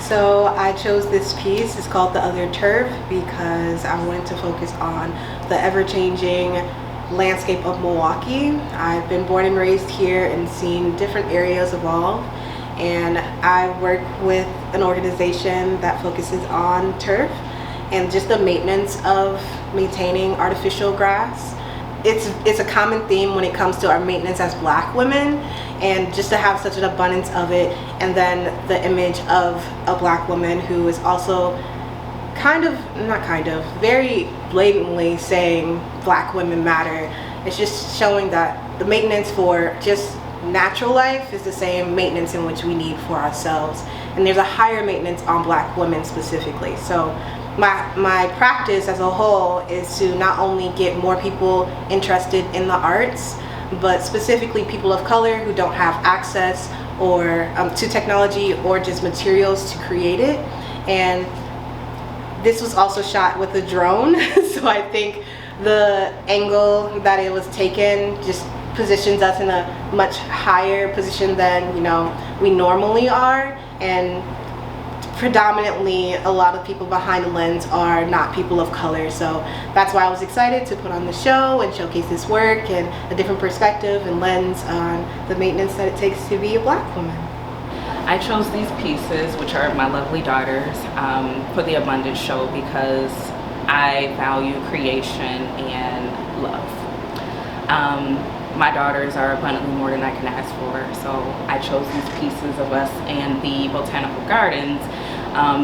So I chose this piece, it's called The Other Turf, because I wanted to focus on the ever-changing landscape of Milwaukee. I've been born and raised here and seen different areas evolve, and I work with an organization that focuses on turf and just the maintenance of maintaining artificial grass. It's a common theme when it comes to our maintenance as Black women, and just to have such an abundance of it, and then the image of a Black woman who is also very blatantly saying Black women matter. It's just showing that the maintenance for just natural life is the same maintenance in which we need for ourselves, and there's a higher maintenance on Black women specifically. So my practice as a whole is to not only get more people interested in the arts, but specifically people of color who don't have access or to technology or just materials to create it. And this was also shot with a drone, so I think the angle that it was taken just positions us in a much higher position than we normally are, and predominantly a lot of people behind the lens are not people of color. So that's why I was excited to put on the show and showcase this work and a different perspective and lens on the maintenance that it takes to be a Black woman. I chose these pieces, which are my lovely daughters, for the Abundance Show because I value creation and love. My daughters are abundantly more than I can ask for, so I chose these pieces of us and the botanical gardens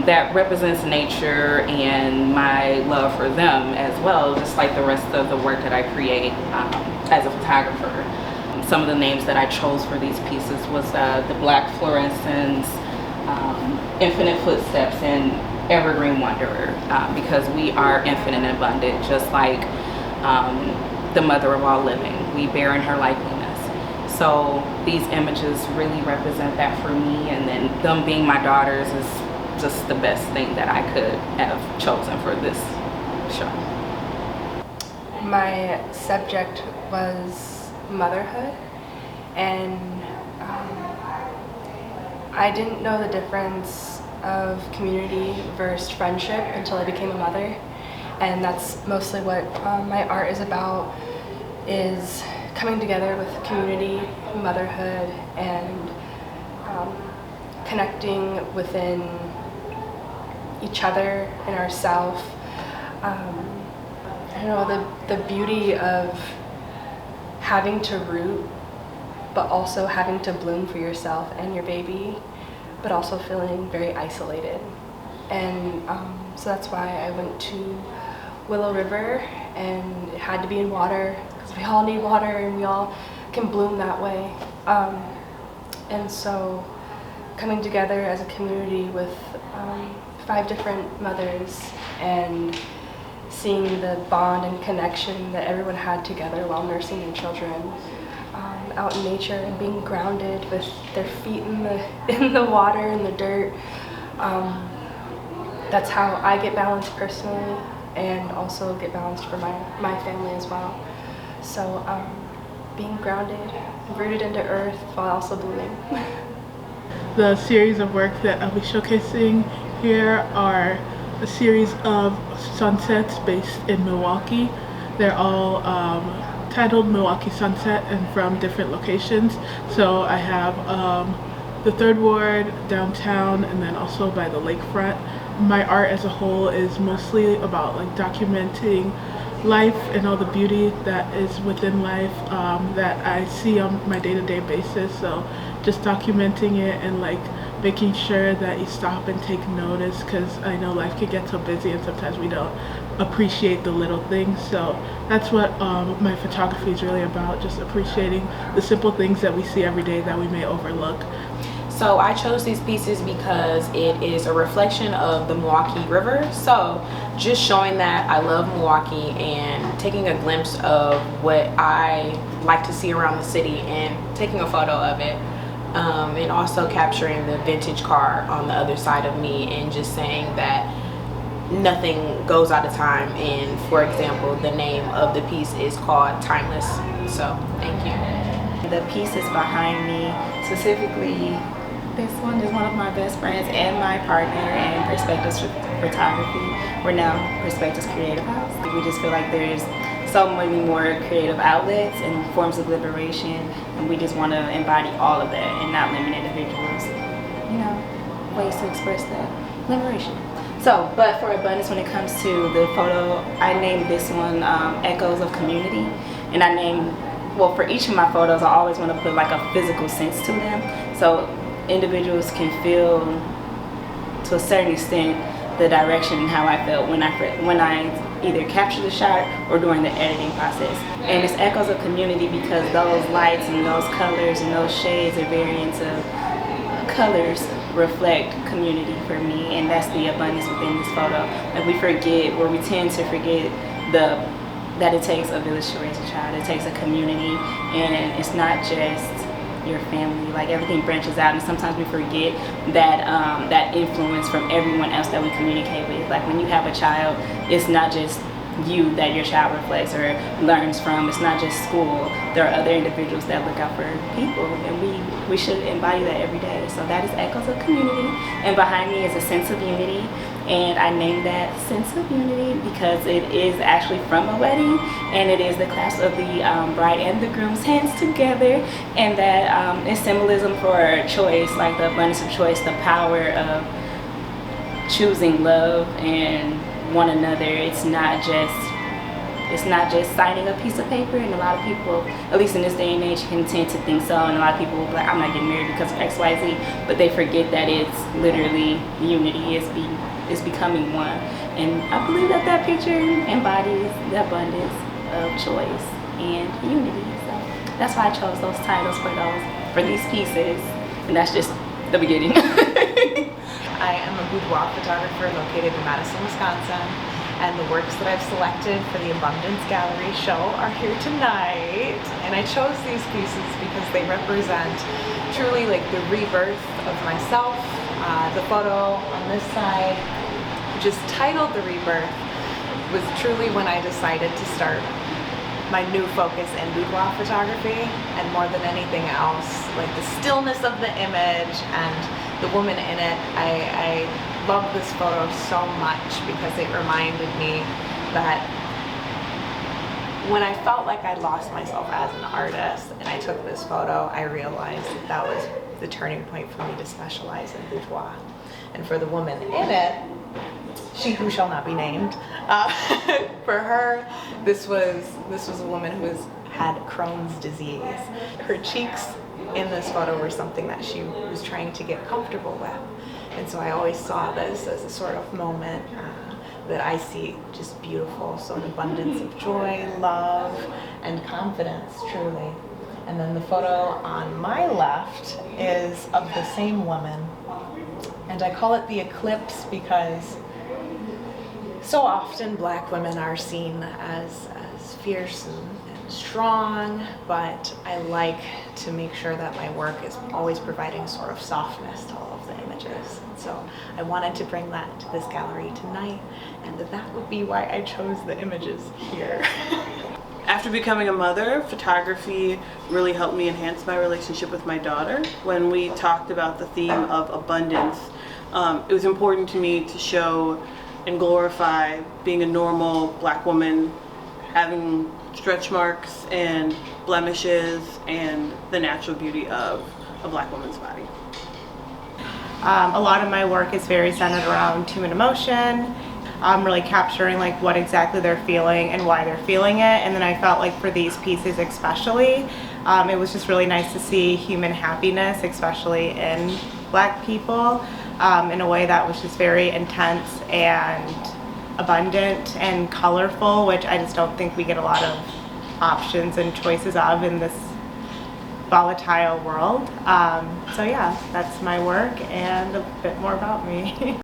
that represents nature and my love for them as well, just like the rest of the work that I create as a photographer. Some of the names that I chose for these pieces was the Black Fluorescence, Infinite Footsteps, and Evergreen Wanderer, because we are infinite and abundant, just like the mother of all living. We bear in her likeness. So these images really represent that for me, and then them being my daughters is just the best thing that I could have chosen for this show. My subject was motherhood, and I didn't know the difference of community versus friendship until I became a mother. And that's mostly what my art is about, is coming together with community, motherhood, and connecting within each other and ourselves. I don't know, the beauty of having to root, but also having to bloom for yourself and your baby, but also feeling very isolated. And so that's why I went to Willow River, and it had to be in water because we all need water and we all can bloom that way. And so coming together as a community with 5 different mothers and seeing the bond and connection that everyone had together while nursing their children out in nature, and being grounded with their feet in the water and the dirt. That's how I get balanced personally, and also get balanced for my family as well. So being grounded, rooted into earth while also blooming. The series of work that I'll be showcasing here are a series of sunsets based in Milwaukee. They're all titled Milwaukee Sunset and from different locations. So I have the Third Ward, downtown, and then also by the lakefront. My art as a whole is mostly about documenting life and all the beauty that is within life that I see on my day-to-day basis. So just documenting it and making sure that you stop and take notice, because I know life can get so busy and sometimes we don't appreciate the little things. So that's what my photography is really about, just appreciating the simple things that we see every day that we may overlook. So I chose these pieces because it is a reflection of the Milwaukee River. So just showing that I love Milwaukee and taking a glimpse of what I like to see around the city and taking a photo of it. And also capturing the vintage car on the other side of me, and just saying that nothing goes out of time. And for example, the name of the piece is called Timeless. So thank you. The pieces behind me, specifically This one is one of my best friends and my partner in Perspectives Photography. We're now Perspectives Creative House. We just feel like there's so many more creative outlets and forms of liberation, and we just want to embody all of that and not limit individuals, you know, ways to express that liberation. So, but for abundance, when it comes to the photo, I named this one Echoes of Community, and I named, well, for each of my photos, I always want to put like a physical sense to them, so individuals can feel, to a certain extent, the direction and how I felt when I either capture the shot or during the editing process. And it's Echoes of Community because those lights and those colors and those shades or variants of colors reflect community for me, and that's the abundance within this photo. Like we tend to forget that it takes a village to raise a child. It takes a community, and it's not just your family. Like everything branches out, and sometimes we forget that that influence from everyone else that we communicate with. Like when you have a child, it's not just you that your child reflects or learns from. It's not just school. There are other individuals that look out for people, and we should embody that every day. So that is Echoes of Community, and behind me is a sense of unity. And I named that Sense of Unity because it is actually from a wedding, and it is the clasp of the bride and the groom's hands together, and that is symbolism for choice, like the abundance of choice, the power of choosing love and one another. It's not just signing a piece of paper, and a lot of people, at least in this day and age, can tend to think so, and a lot of people will be like, I'm not getting married because of XYZ, but they forget that it's literally unity, is becoming one. And I believe that picture embodies the abundance of choice and unity. So that's why I chose those titles for these pieces, and that's just the beginning. I am a boudoir photographer located in Madison, Wisconsin, and the works that I've selected for the Abundance Gallery show are here tonight. And I chose these pieces because they represent truly like the rebirth of myself. The photo on this side, which is titled The Rebirth, was truly when I decided to start my new focus in boudoir photography, and more than anything else, like the stillness of the image and the woman in it. I love this photo so much because it reminded me that when I felt like I'd lost myself as an artist and I took this photo, I realized that was the turning point for me to specialize in boudoir. And for the woman in it, she who shall not be named, for her, this was a woman who had Crohn's disease. Her cheeks in this photo were something that she was trying to get comfortable with. And so I always saw this as a sort of moment that I see just beautiful. So an abundance of joy, love, and confidence, truly. And then the photo on my left is of the same woman. And I call it the eclipse because so often Black women are seen as fierce and strong, but I like to make sure that my work is always providing sort of softness to all of the images. So I wanted to bring that to this gallery tonight, and that would be why I chose the images here. After becoming a mother, photography really helped me enhance my relationship with my daughter. When we talked about the theme of abundance, it was important to me to show and glorify being a normal Black woman, having stretch marks and blemishes and the natural beauty of a Black woman's body. A lot of my work is very centered around human emotion. I'm really capturing like what exactly they're feeling and why they're feeling it. And then I felt like for these pieces especially, it was just really nice to see human happiness, especially in Black people, in a way that was just very intense and abundant and colorful, which I just don't think we get a lot of options and choices of in this volatile world. So yeah, that's my work and a bit more about me.